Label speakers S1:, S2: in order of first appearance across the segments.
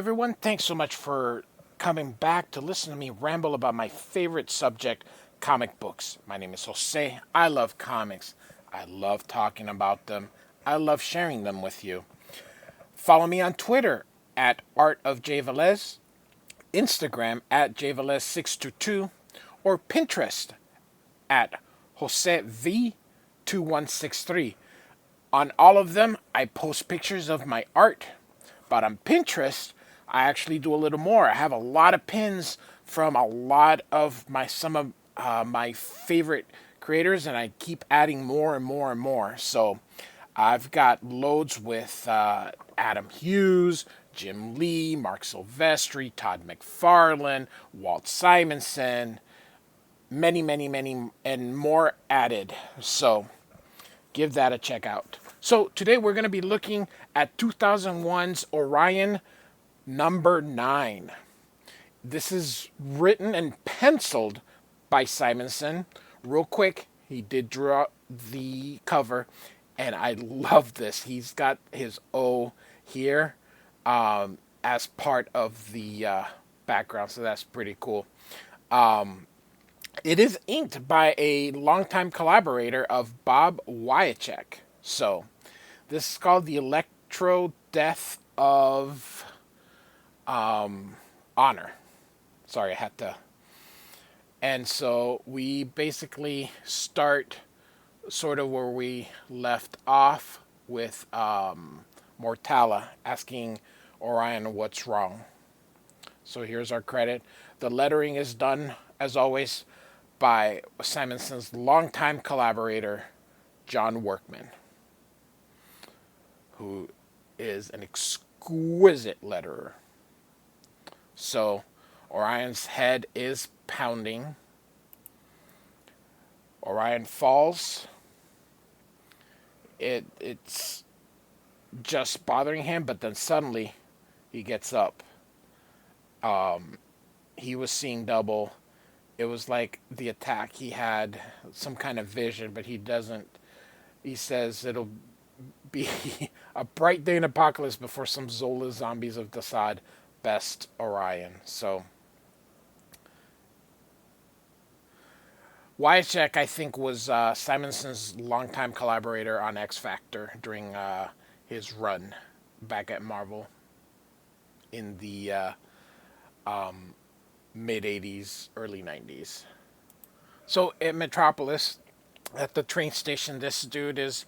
S1: everyone. Thanks so much for coming back to listen to me ramble about my favorite subject, comic books. My name is Jose. I love comics. I love talking about them. I love sharing them with you. Follow me on Twitter at Art of J. Velez, Instagram at jvelez622, or Pinterest at JoseV2163. On all of them, I post pictures of my art. But on Pinterest, I actually do a little more. I have a lot of pins from a lot of some of my favorite creators, and I keep adding more and more and more. So I've got loads with Adam Hughes, Jim Lee, Mark Silvestri, Todd McFarlane, Walt Simonson, many, many, many, and more added. So give that a check out. So today we're going to be looking at 2001's Orion number 9. This is written and penciled by Simonson. Real quick, he did draw the cover, and I love this. He's got his O here as part of the background, so that's pretty cool. It is inked by a longtime collaborator of Bob Wyacek. So, this is called The Electro Death of Honor. Sorry, I had to. And so, we basically start sort of where we left off with Mortala asking Orion what's wrong. So, here's our credit. The lettering is done, as always, by Simonson's longtime collaborator, John Workman, who is an exquisite letterer. So, Orion's head is pounding. Orion falls. It's just bothering him, but then suddenly he gets up. He was seeing double. It was like the attack. He had some kind of vision, but he doesn't. He says it'll be a bright day in Apocalypse before some Zola zombies of Desaad best Orion. So Wyacek, I think, was Simonson's longtime collaborator on X Factor during his run back at Marvel in the mid 80s, early 90s. So at Metropolis, at the train station, this dude is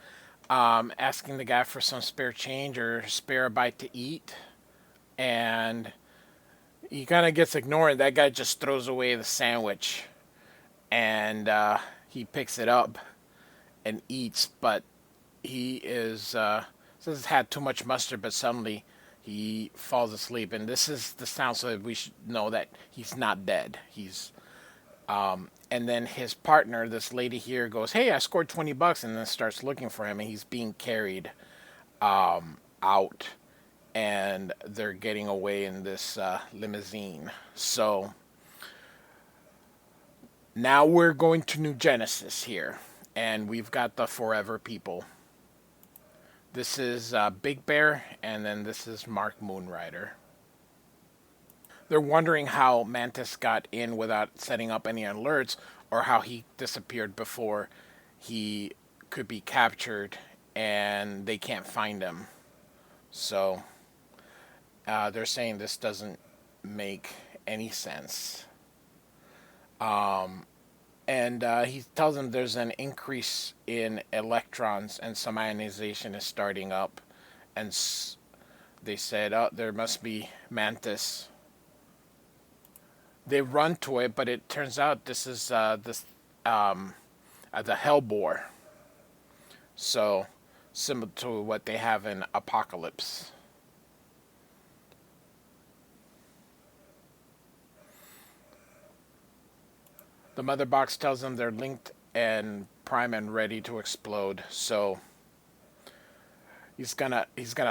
S1: asking the guy for some spare change or spare a bite to eat. And he kind of gets ignored. That guy just throws away the sandwich. And he picks it up and eats. But he says it's had too much mustard, but suddenly he falls asleep, and this is the sound so that we should know that he's not dead. And then his partner, this lady here, goes, "Hey, I scored $20," and then starts looking for him, and he's being carried out, and they're getting away in this limousine. So now we're going to New Genesis here, and we've got the Forever People. This is Big Bear, and then this is Mark Moonrider. They're wondering how Mantis got in without setting up any alerts, or how he disappeared before he could be captured, and they can't find him. So they're saying this doesn't make any sense. And he tells them there's an increase in electrons and some ionization is starting up. And they said, oh, there must be Mantis. They run to it, but it turns out this is the Hellbore. So, similar to what they have in Apocalypse. The mother box tells them they're linked and prime and ready to explode. So he's gonna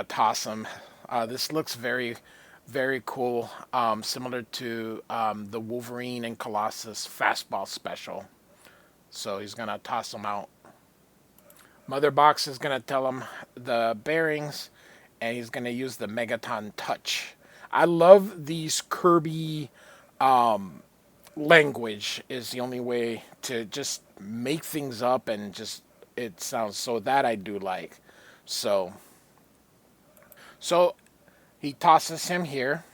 S1: toss them. This looks very, very cool. Similar to the Wolverine and Colossus fastball special. So he's gonna toss them out. Mother box is gonna tell him the bearings, and he's gonna use the Megaton Touch. I love these Kirby language is the only way to just make things up and just it sounds so that I do like. So so he tosses him here.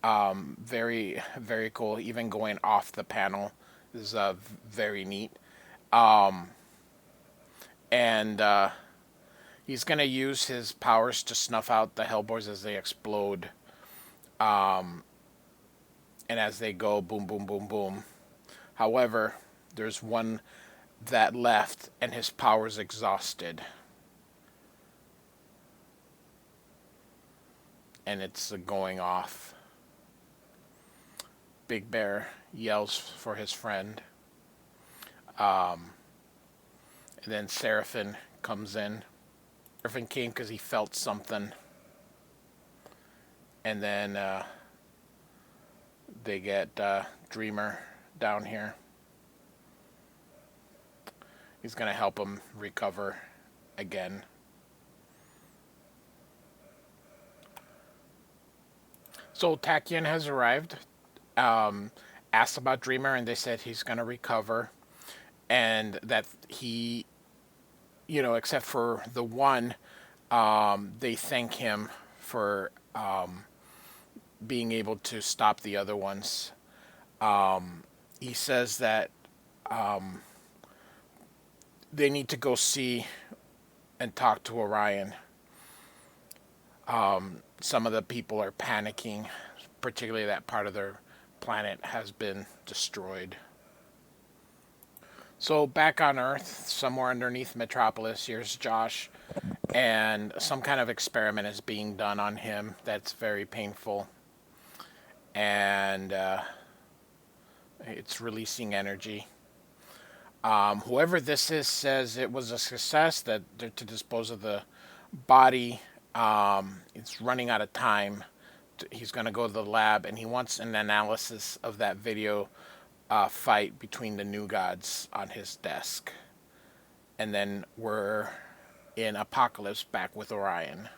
S1: Very very cool. Even going off the panel is very neat. Um, and he's gonna use his powers to snuff out the Hellboys as they explode. Um, and as they go, boom, boom, boom, boom. However, there's one that left, and his power's exhausted, and it's going off. Big Bear yells for his friend. Um, and then Seraphin comes in. Seraphin came because he felt something. And then they get Dreamer down here. He's going to help him recover again. So Tachyon has arrived. Asked about Dreamer, and they said he's going to recover. And that he, except for the one, they thank him for being able to stop the other ones. He says that they need to go see and talk to Orion. Some of the people are panicking, particularly that part of their planet has been destroyed. So back on Earth, somewhere underneath Metropolis, here's Josh, and some kind of experiment is being done on him that's very painful, and it's releasing energy. Whoever this is says it was a success, that they're to dispose of the body. It's running out of time. He's going to go to the lab, and he wants an analysis of that video fight between the new gods on his desk. And then we're in Apocalypse back with Orion.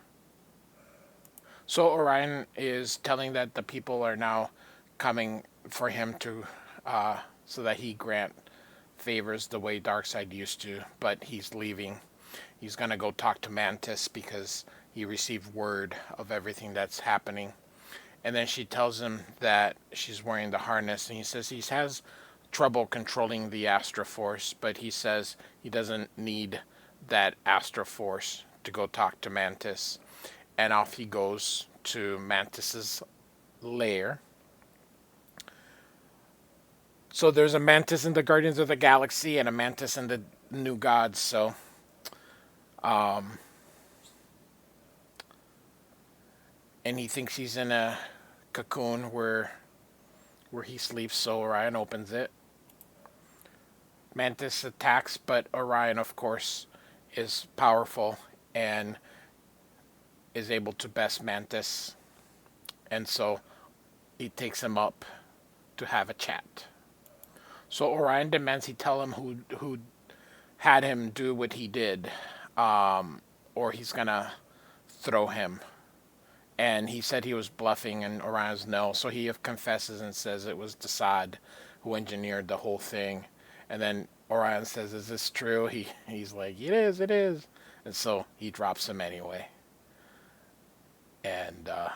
S1: So Orion is telling that the people are now coming for him to, so that he grant favors the way Darkseid used to, but he's leaving. He's going to go talk to Mantis because he received word of everything that's happening. And then she tells him that she's wearing the harness, and he says he has trouble controlling the Astra Force, but he says he doesn't need that Astra Force to go talk to Mantis. And off he goes to Mantis's lair. So there's a Mantis in the Guardians of the Galaxy and a Mantis in the New Gods, so and he thinks he's in a cocoon where he sleeps, so Orion opens it. Mantis attacks, but Orion, of course, is powerful and is able to best Mantis, and so he takes him up to have a chat. So Orion demands he tell him who had him do what he did, or he's gonna throw him. And he said he was bluffing, and Orion's no. So he confesses and says it was Desaad who engineered the whole thing. And then Orion says, "Is this true?" He's like, "It is, it is." And so he drops him anyway. And I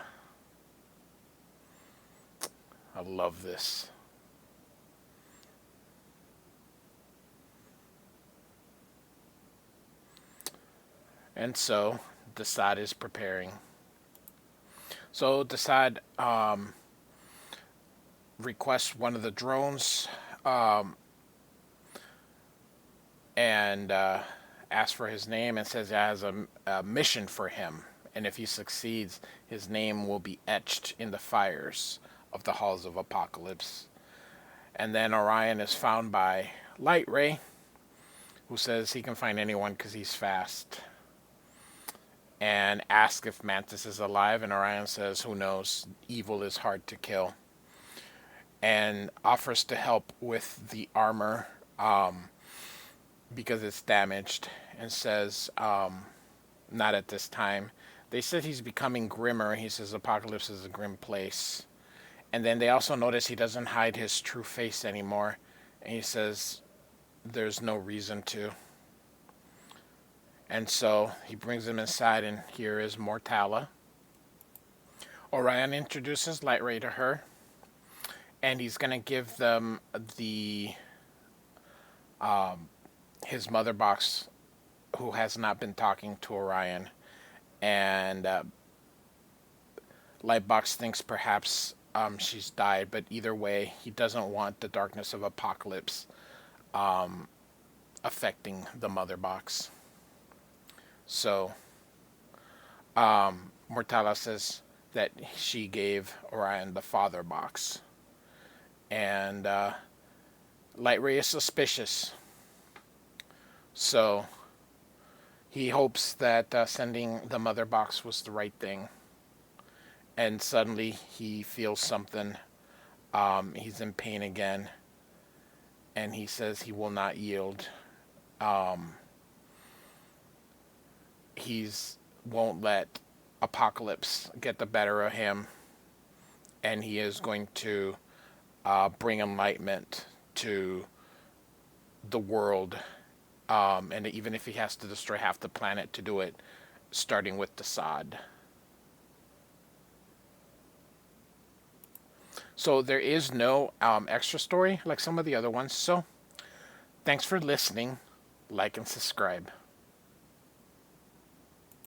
S1: love this. And so Desaad is preparing. So Desaad requests one of the drones and asks for his name and says he has a mission for him. And if he succeeds, his name will be etched in the fires of the Halls of Apocalypse. And then Orion is found by Light Ray, who says he can find anyone because he's fast. And asks if Mantis is alive, and Orion says, who knows, evil is hard to kill. And offers to help with the armor because it's damaged, and says, not at this time. They said he's becoming grimmer. He says Apocalypse is a grim place. And then they also notice he doesn't hide his true face anymore. And he says there's no reason to. And so he brings him inside, and here is Mortala. Orion introduces Light Ray to her, and he's going to give them the his mother box, who has not been talking to Orion. And Lightbox thinks perhaps she's died, but either way, he doesn't want the darkness of Apocalypse affecting the mother box. So, Mortala says that she gave Orion the father box. And Light Ray is suspicious. So, he hopes that sending the mother box was the right thing. And suddenly he feels something. He's in pain again. And he says he will not yield. He's won't let Apocalypse get the better of him. And he is going to bring enlightenment to the world. And even if he has to destroy half the planet to do it, starting with the sod. So there is no extra story like some of the other ones. So thanks for listening. Like and subscribe.